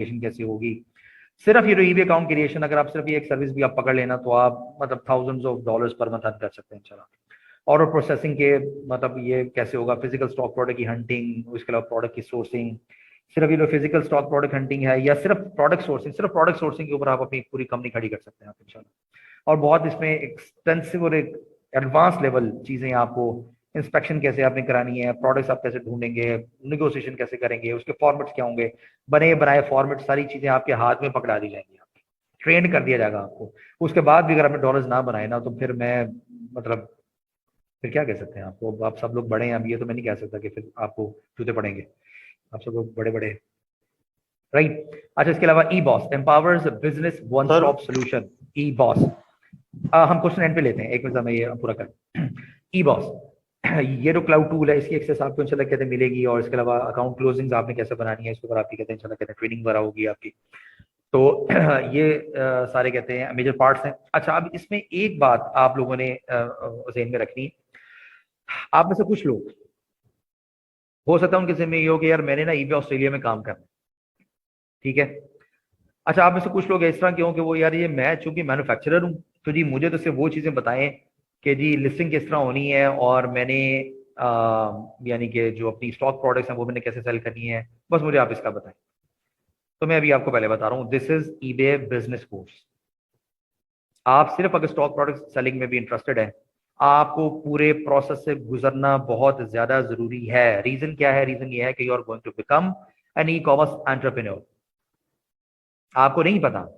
कैसी होगी। सिर्फ ये जो ईबे अकाउंट क्रिएशन, अगर आप सिर्फ ये एक सर्विस भी आप पकड़ लेना तो आप मतलब thousands of dollars per month earn कर सकते हैं इंशाल्लाह। ऑर्डर प्रोसेसिंग के मतलब ये कैसे होगा, फिजिकल स्टॉक प्रोडक्ट की हंटिंग, उसके अलावा प्रोडक्ट की सोर्सिंग, सिर्फ ये जो फिजिकल स्टॉक प्रोडक्ट हंटिंग है या सिर्फ प्रोडक्ट सोर्सिंग, सिर्फ प्रोडक्ट सोर्सिंग के ऊपर आप अपनी पूरी कंपनी खड़ी कर सकते हैं आप इंशाल्लाह। और बहुत इसमें एक्सटेंसिव और एक एडवांस लेवल चीजें आपको, इंस्पेक्शन कैसे आपने करानी है, प्रोडक्ट्स आप कैसे ढूंढेंगे, निगोशिएशन कैसे करेंगे, उसके फॉर्मेट्स क्या होंगे, बने बनाए फॉर्मेट, सारी चीजें आपके हाथ में पकड़ा दी जाएंगी, ट्रेंड कर दिया जाएगा आपको। उसके बाद भी अगर आपने डॉलर्स ना बनाए ना तो फिर मैं मतलब फिर क्या कह सकते हैं आपको, आप सब लोग बड़े हैं, अब ये तो मैं नहीं कह सकता कि फिर आपको जूते पड़ेंगे, आप सब लोग बड़े बड़े, राइट। अच्छा, इसके अलावा e boss empowers business one सर स्टॉप सोल्यूशन। ई बॉस, हम क्वेश्चन एंड पे लेते हैं, एक मिनट में ये पूरा कर। ई बॉस ये जो क्लाउड टूल है इसकी एक्सेस आपको इंशाल्लाह कहते हैं मिलेगी, और इसके अलावा अकाउंट क्लोजिंग आपने कैसे बनानी है इसके ऊपर आपकी कहते हैं इंशाल्लाह कहते हैं ट्रेनिंग वगैरह होगी आपकी। तो ये सारे कहते हैं मेजर पार्ट्स हैं। अच्छा, अब इसमें एक बात आप लोगों ने ज़हन में रखनी है, आप में से कुछ लोग हो सकता है उनके ज़हन में ये हो कि यार मैंने ना ईबे ऑस्ट्रेलिया में काम करना है, ठीक है। अच्छा, आप में से कुछ लोग इस तरह के हों कि वो यार ये मैं चूंकि मैन्युफैक्चरर हूँ तो जी मुझे तो सिर्फ वो चीज़ें बताएं कि जी लिस्टिंग किस तरह होनी है, और मैंने यानी कि जो अपनी स्टॉक प्रोडक्ट्स हैं वो मैंने कैसे सेल करनी है, बस मुझे आप इसका बताएं। तो मैं अभी आपको पहले बता रहा हूँ, this is eBay business course. आप सिर्फ अगर स्टॉक प्रोडक्ट सेलिंग में भी इंटरेस्टेड है, आपको पूरे प्रोसेस से गुजरना बहुत ज्यादा जरूरी है। रीजन क्या है? रीजन ये है कि you are going to become an e commerce entrepreneur. आपको नहीं पता,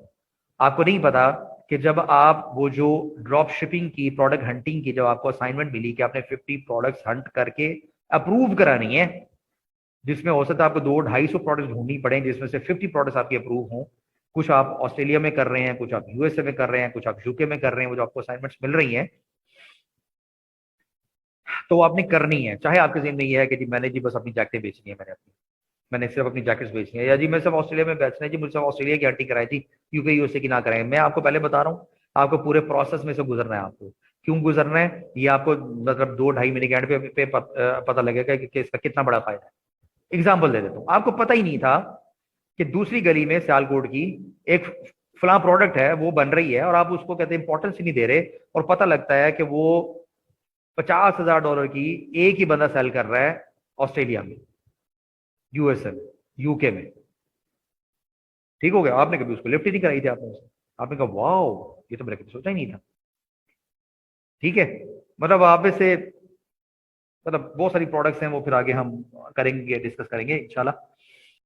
आपको नहीं पता कि जब आप वो जो ड्रॉप शिपिंग की प्रोडक्ट हंटिंग की जब आपको असाइनमेंट मिली कि आपने 50 प्रोडक्ट्स हंट करके अप्रूव करानी है, जिसमें हो सकता है आपको 200-250 प्रोडक्ट ढूंढनी पड़े जिसमें से 50 प्रोडक्ट्स आपके अप्रूव हों। कुछ आप ऑस्ट्रेलिया में कर रहे हैं, कुछ आप यूएसए में कर रहे हैं, कुछ आप यूके में कर रहे हैं, वो जो आपको असाइनमेंट्स मिल रही हैं तो वो आपने करनी है। चाहे आपके जहन में ये है कि जी मैंने जी बस अपनी जैकेटें बेचनी है, मैंने सिर्फ अपनी जैकेट्स बेचनी है, या जी मैं सिर्फ ऑस्ट्रेलिया में बेचना है, जी मुझे सिर्फ ऑस्ट्रेलिया की हंटिंग कराई थी, यूके यूएसए की ना कराएं। मैं आपको पहले बता रहा हूँ, आपको पूरे प्रोसेस में से गुजरना है। आपको क्यों गुजरना है ये आपको मतलब 2-2.5 महीने के एंड पे पता लगेगा कि इसका कितना बड़ा फायदा है। एग्जाम्पल दे देता हूँ, आपको पता ही नहीं था कि दूसरी गली में सियालकोट की एक फला प्रोडक्ट है वो बन रही है और आप उसको कहते हैं इंपॉर्टेंस ही नहीं दे रहे, और पता लगता है कि वो $50,000 की एक ही बंदा सेल कर रहा है ऑस्ट्रेलिया में, यूएसए में, यूके में। ठीक हो गया, आपने कभी उसको लिफ्ट ही नहीं कराई थी, आपने उसको, आपने कहा वाओ ये तो मैंने कभी सोचा ही नहीं था। ठीक है, मतलब आप में से मतलब बहुत सारी प्रोडक्ट्स हैं वो फिर आगे हम करेंगे, डिस्कस करेंगे इंशाल्लाह।